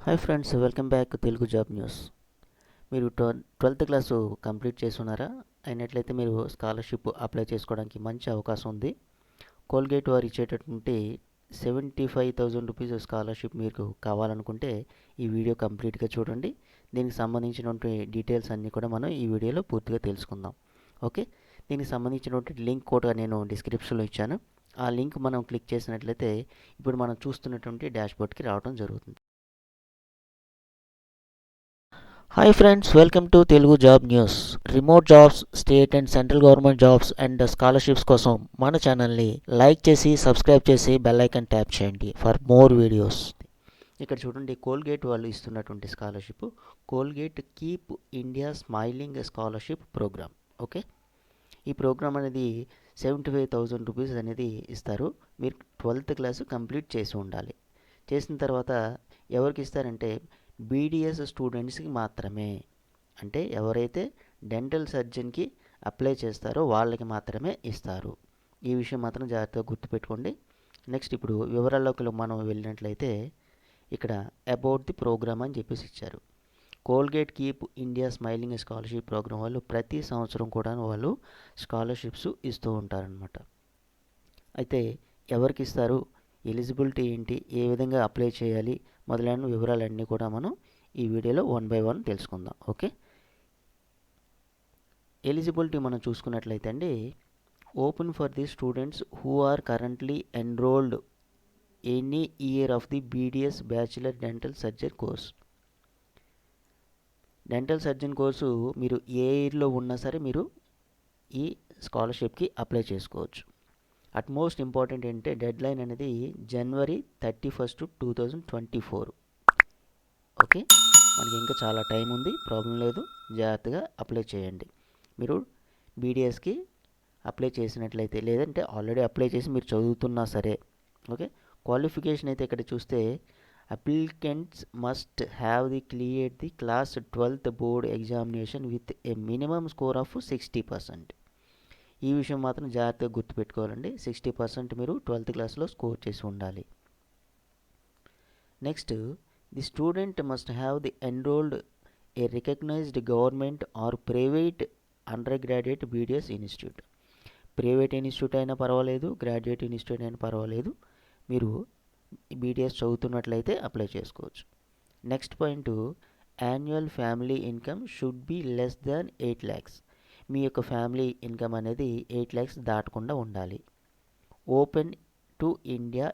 Hi friends, welcome back Telugu job news. మీరు 12th class complete చేస్తున్నారా? అయినట్లయితే మీరు స్కాలర్షిప్ అప్లై చేసుకోవడానికి మంచి అవకాశం ఉంది. కోల్గేట్ వారు ఇచ్చేటటువంటి 75,000 రూపీస్ స్కాలర్షిప్ మీకు కావాలనుకుంటే ఈ వీడియో కంప్లీట్గా చూడండి. దీనికి సంబంధించినటువంటి డీటెయిల్స్ అన్నీ కూడా మనం ఈ వీడియోలో పూర్తిగా తెలుసుకుందాం. ఓకే, దీనికి సంబంధించినటువంటి లింక్ కూడా నేను డిస్క్రిప్షన్లో ఇచ్చాను. ఆ లింక్ మనం క్లిక్ చేసినట్లయితే ఇప్పుడు మనం చూస్తున్నటువంటి డాష్బోర్డ్కి రావడం జరుగుతుంది. Hi friends, welcome to Telugu job news. Remote jobs, state and central government jobs and scholarships కోసం మన ఛానల్ని లైక్ చేసి సబ్స్క్రైబ్ చేసి బెల్ ఐకాన్ ట్యాప్ చేయండి ఫర్ మోర్ వీడియోస్. ఇక్కడ చూడండి, కోల్గేట్ వాళ్ళు ఇస్తున్నటువంటి scholarship Colgate keep India smiling scholarship program. ఓకే, ఈ ప్రోగ్రామ్ అనేది 75,000 రూపీస్ అనేది ఇస్తారు. మీరు 12th క్లాసు కంప్లీట్ చేసి ఉండాలి. చేసిన తర్వాత ఎవరికి ఇస్తారంటే బీడీఎస్ స్టూడెంట్స్కి మాత్రమే. అంటే ఎవరైతే డెంటల్ సర్జన్కి అప్లై చేస్తారో వాళ్ళకి మాత్రమే ఇస్తారు. ఈ విషయం మాత్రం జాగ్రత్తగా గుర్తుపెట్టుకోండి. నెక్స్ట్ ఇప్పుడు వివరాల్లోకి మనం వెళ్ళినట్లయితే ఇక్కడ అబౌట్ ది ప్రోగ్రామ్ అని చెప్పేసి ఇచ్చారు. Colgate keep India smiling scholarship program వాళ్ళు ప్రతి సంవత్సరం కూడా వాళ్ళు స్కాలర్షిప్స్ ఇస్తూ ఉంటారనమాట. అయితే ఎవరికి ఇస్తారు, ఎలిజిబిలిటీ ఏంటి, ఏ విధంగా అప్లై చేయాలి మొదలైన వివరాలన్నీ కూడా మనం ఈ వీడియోలో 1 by 1 తెలుసుకుందాం. ఓకే, ఎలిజిబిలిటీ మనం చూసుకున్నట్లయితే అండి, open for the students who are currently enrolled any year of the BDS bachelor dental surgery course. Dental surgeon course మీరు ఏ ఇయర్లో ఉన్నా సరే మీరు ఈ స్కాలర్షిప్కి అప్లై చేసుకోవచ్చు. అట్ మోస్ట్ ఇంపార్టెంట్ ఏంటంటే డెడ్ లైన్ అనేది January 31st, 2024. ఓకే, మనకి ఇంకా చాలా టైం ఉంది, ప్రాబ్లం లేదు, జాగ్రత్తగా అప్లై చేయండి. మీరు బీడీఎస్కి అప్లై చేసినట్లయితే, లేదంటే ఆల్రెడీ అప్లై చేసి మీరు చదువుతున్నా సరే. ఓకే, క్వాలిఫికేషన్ అయితే ఇక్కడ చూస్తే applicants must have the clear the class 12th board examination with a minimum score of 60%. ఈ విషయం మాత్రం జాగ్రత్తగా గుర్తుపెట్టుకోవాలండి. 60% మీరు 12th క్లాస్లో స్కోర్ చేసి ఉండాలి. Next, the student must have the enrolled a recognised government or private undergraduate BDS institute. Private institute అయినా పర్వాలేదు, గ్రాడ్యుయేట్ ఇన్స్టిట్యూట్ అయినా పర్వాలేదు, మీరు బీడీఎస్ చదువుతున్నట్లయితే అప్లై చేసుకోవచ్చు. Next point, annual family income should be less than 8 lakhs. మీ యొక్క family income అనేది 8 lakhs దాటకుండా ఉండాలి. Open to India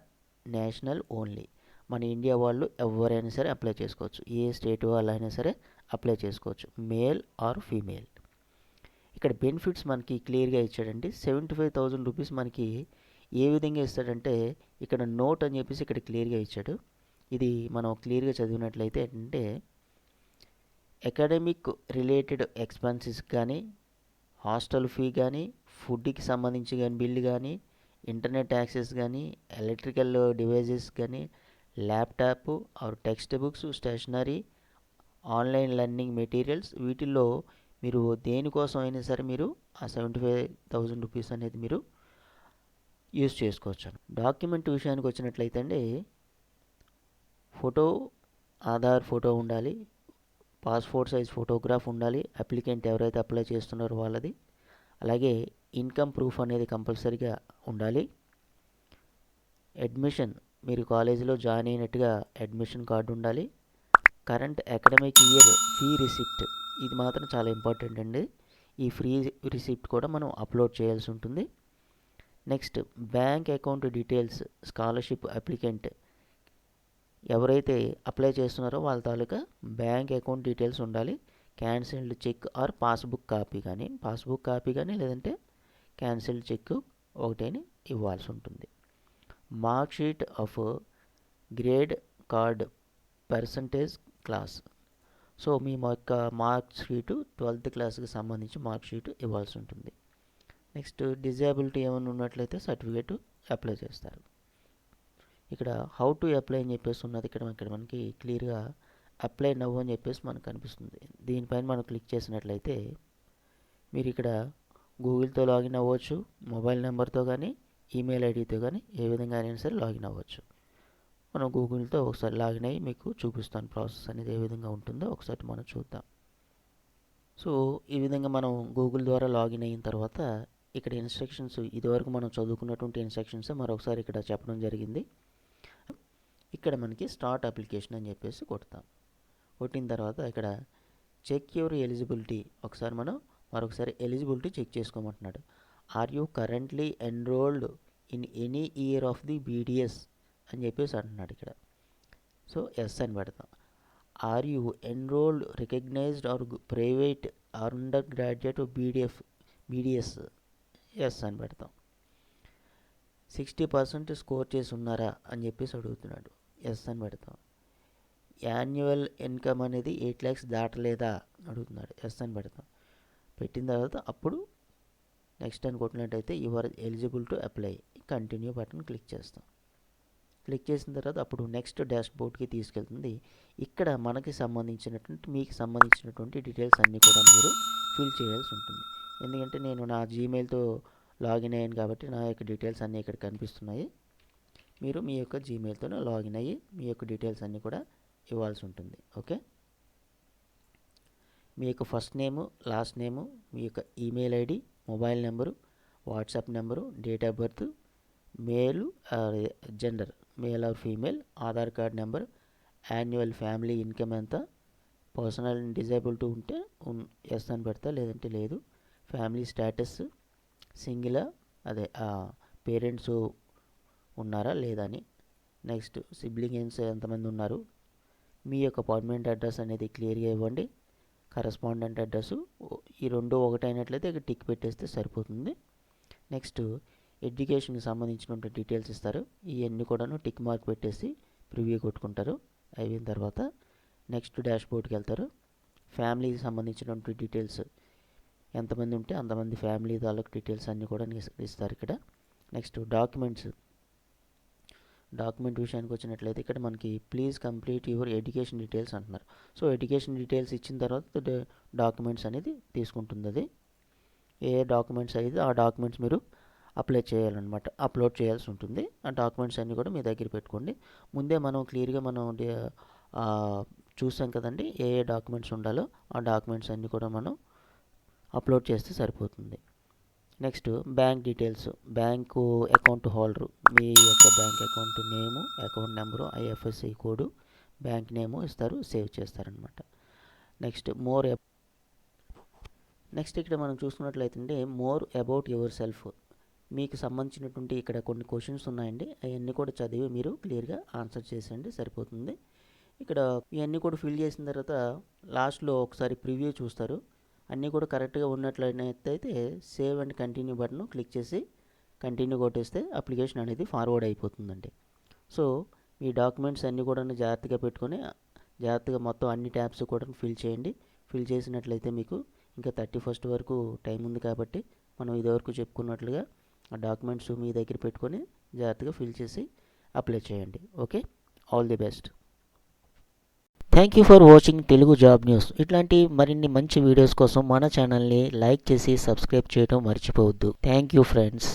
national only. మన ఇండియా వాళ్ళు ఎవరైనా సరే అప్లై చేసుకోవచ్చు. ఏ స్టేట్ వాళ్ళు అయినా సరే అప్లై చేసుకోవచ్చు, మేల్ ఆర్ ఫీమేల్. ఇక్కడ బెనిఫిట్స్ మనకి క్లియర్గా ఇచ్చాడండి. 75,000 రూపీస్ మనకి ఏ విధంగా ఇస్తాడంటే ఇక్కడ నోట్ అని చెప్పేసి ఇక్కడ క్లియర్గా ఇచ్చాడు. ఇది మనం క్లియర్గా చదివినట్లయితే ఏంటంటే అకాడమిక్ రిలేటెడ్ ఎక్స్పెన్సెస్ కానీ, హాస్టల్ ఫీ కానీ, ఫుడ్కి సంబంధించి కానీ బిల్లు కానీ, ఇంటర్నెట్ యాక్సెస్ కానీ, ఎలక్ట్రికల్ డివైజెస్ కానీ, laptop or textbooks, stationery, online learning materials, వీటిల్లో మీరు దేనికోసం అయినా సరే మీరు ఆ 75,000 రూపీస్ అనేది మీరు యూజ్ చేసుకోవచ్చు. డాక్యుమెంట్ విషయానికి వచ్చినట్లయితే అండి, ఫోటో, ఆధార్ ఫోటో ఉండాలి, పాస్పోర్ట్ సైజ్ ఫోటోగ్రాఫ్ ఉండాలి, అప్లికెంట్ ఎవరైతే అప్లై చేస్తున్నారో వాళ్ళది. అలాగే ఇన్కమ్ ప్రూఫ్ అనేది కంపల్సరీగా ఉండాలి. అడ్మిషన్, మీరు కాలేజీలో జాయిన్ అయినట్టుగా అడ్మిషన్ కార్డు ఉండాలి. Current academic year fee receipt, ఇది మాత్రం చాలా ఇంపార్టెంట్ అండి. ఈ ఫ్రీ రిసిప్ట్ కూడా మనం అప్లోడ్ చేయాల్సి ఉంటుంది. Next, bank account details. Scholarship applicant ఎవరైతే అప్లై చేస్తున్నారో వాళ్ళ తాలూకా బ్యాంక్ అకౌంట్ డీటెయిల్స్ ఉండాలి. Cancelled cheque or passbook copy కానీ లేదంటే క్యాన్సిల్డ్ చెక్ ఒకటేని ఇవ్వాల్సి ఉంటుంది. Mark sheet of grade card percentage class. So మీ యొక్క మార్క్ షీటు 12th క్లాస్కి సంబంధించి మార్క్ షీటు ఇవ్వాల్సి ఉంటుంది. నెక్స్ట్, డిజేబిలిటీ ఏమైనా ఉన్నట్లయితే సర్టిఫికేట్ అప్లై చేస్తారు. ఇక్కడ హౌ టు అప్లై అని చెప్పేసి ఉన్నది. ఇక్కడ మనకి క్లియర్గా అప్లై నవ్ అని చెప్పేసి మనకు కనిపిస్తుంది. దీనిపైన మనం క్లిక్ చేసినట్లయితే మీరు ఇక్కడ గూగుల్తో లాగిన్ అవ్వచ్చు, మొబైల్ నెంబర్తో కానీ ఈమెయిల్ ఐడితో కానీ ఏ విధంగా అయినా సరే లాగిన్ అవ్వచ్చు. మనం గూగుల్తో ఒకసారి లాగిన్ అయ్యి మీకు చూపిస్తాను ప్రాసెస్ అనేది ఏ విధంగా ఉంటుందో ఒకసారి మనం చూద్దాం. సో ఈ విధంగా మనం గూగుల్ ద్వారా లాగిన్ అయిన తర్వాత ఇక్కడ ఇన్స్ట్రక్షన్స్ ఇదివరకు మనం చదువుకున్నటువంటి ఇన్స్ట్రక్షన్స్ మరొకసారి ఇక్కడ చెప్పడం జరిగింది. ఇక్కడ మనకి స్టార్ట్ అప్లికేషన్ అని చెప్పేసి కొడతాం. కొట్టిన తర్వాత ఇక్కడ చెక్ యువర్ ఎలిజిబిలిటీ ఒకసారి మనం మరొకసారి ఎలిజిబిలిటీ చెక్ చేసుకోమంటున్నాడు. Are you currently enrolled in any year of the BDS అని చెప్పేసి అంటున్నాడు ఇక్కడ. సో ఎస్ అని పెడతాం. Are you enrolled recognised or private or undergraduate BDS yes అని పెడతాం. 60% స్కోర్ చేసి ఉన్నారా అని చెప్పేసి అడుగుతున్నాడు. ఎస్ అని పెడతాం. యాన్యువల్ ఇన్కమ్ అనేది 8 lakhs దాటలేదా అడుగుతున్నాడు. ఎస్ అని పెడతాం. పెట్టిన తర్వాత అప్పుడు నెక్స్ట్ అని కొట్టినట్టయితే your eligible to apply continue button click చేస్తాం. క్లిక్ చేసిన తర్వాత అప్పుడు నెక్స్ట్ డాష్ బోర్డ్కి తీసుకెళ్తుంది. ఇక్కడ మీకు సంబంధించినటువంటి డీటెయిల్స్ అన్నీ కూడా మీరు ఫిల్ చేయాల్సి ఉంటుంది. ఎందుకంటే నేను నా జీమెయిల్తో లాగిన్ అయ్యాను కాబట్టి నా యొక్క డీటెయిల్స్ అన్నీ ఇక్కడ కనిపిస్తున్నాయి. మీరు మీ యొక్క జీమెయిల్తో లాగిన్ అయ్యి మీ యొక్క డీటెయిల్స్ అన్నీ కూడా ఇవ్వాల్సి ఉంటుంది. ఓకే, మీ యొక్క ఫస్ట్ నేము, లాస్ట్ నేము, మీ యొక్క email ID, mobile number, WhatsApp number, date of birth, male gender, male or female, Aadhaar card number, annual family income ఎంత, పర్సనల్ డిజేబిలిటీ ఉంటే ఎస్ అని పెడతా, లేదంటే లేదు. ఫ్యామిలీ స్టేటస్ సింగిలా, అదే పేరెంట్స్ ఉన్నారా లేదా అని. నెక్స్ట్ సిబ్లింగ్స్ ఎంతమంది ఉన్నారు. మీ యొక్క పర్మనెంట్ అడ్రస్ అనేది క్లియర్గా ఇవ్వండి. కరస్పాండెంట్ అడ్రస్ ఈ రెండు ఒకటి అయినట్లయితే ఇక్కడ టిక్ పెట్టేస్తే సరిపోతుంది. నెక్స్ట్ ఎడ్యుకేషన్కి సంబంధించినటువంటి డీటెయిల్స్ ఇస్తారు. ఇవన్నీ కూడాను టిక్ మార్క్ పెట్టేసి ప్రివ్యూ కొట్టుకుంటారు. అయిన తర్వాత నెక్స్ట్ డాష్ బోర్డ్కి వెళ్తారు. ఫ్యామిలీకి సంబంధించినటువంటి డీటెయిల్స్ ఎంతమంది ఉంటే అంతమంది ఫ్యామిలీ తాలూకు డీటెయిల్స్ అన్నీ కూడా ఇస్తారు ఇక్కడ. నెక్స్ట్ డాక్యుమెంట్ విషయానికి వచ్చినట్లయితే ఇక్కడ మనకి please complete your education details అంటున్నారు. సో ఎడ్యుకేషన్ డీటెయిల్స్ ఇచ్చిన తర్వాత డాక్యుమెంట్స్ అనేది తీసుకుంటుంది. అది ఏ డాక్యుమెంట్స్ అయితే ఆ డాక్యుమెంట్స్ మీరు అప్లోడ్ చేయాల్సి ఉంటుంది. ఆ డాక్యుమెంట్స్ అన్నీ కూడా మీ దగ్గర పెట్టుకోండి. ముందే మనం క్లియర్గా చూసాం కదండి ఏ డాక్యుమెంట్స్ ఉండాలో ఆ డాక్యుమెంట్స్ అన్నీ కూడా మనం అప్లోడ్ చేస్తే సరిపోతుంది. Next bank details, bank account holder, మీ యొక్క bank account name, account number, IFSC code, bank name ఇస్తారు, సేవ్ చేస్తారనమాట. నెక్స్ట్ ఇక్కడ మనం చూసుకున్నట్లయితే మోర్ అబౌట్ యువర్ సెల్ఫ్, మీకు సంబంధించినటువంటి ఇక్కడ కొన్ని క్వశ్చన్స్ ఉన్నాయండి. అవన్నీ కూడా చదివి మీరు క్లియర్గా ఆన్సర్ చేసేయండి, సరిపోతుంది. ఇక్కడ ఇవన్నీ కూడా ఫిల్ చేసిన తర్వాత లాస్ట్లో ఒకసారి ప్రివ్యూ చూస్తారు. అన్నీ కూడా కరెక్ట్గా ఉన్నట్లయితే save and continue button click చేసి కంటిన్యూ కొట్టేస్తే అప్లికేషన్ అనేది ఫార్వర్డ్ అయిపోతుందండి. సో మీ డాక్యుమెంట్స్ అన్నీ కూడా జాగ్రత్తగా పెట్టుకొని జాగ్రత్తగా మొత్తం అన్ని ట్యాబ్స్ కూడా ఫిల్ చేయండి. ఫిల్ చేసినట్లయితే మీకు ఇంకా 31st వరకు టైం ఉంది కాబట్టి మనం ఇదివరకు చెప్పుకున్నట్లుగా ఆ డాక్యుమెంట్స్ మీ దగ్గర పెట్టుకొని జాగ్రత్తగా ఫిల్ చేసి అప్లై చేయండి. Okay, all the best. Thank you for watching Telugu job news. ఇట్లాంటి మరిన్ని మంచి వీడియోస్ కోసం మన ఛానల్ని లైక్ చేసి సబ్స్క్రైబ్ చేయడం మర్చిపోవద్దు. Thank you friends.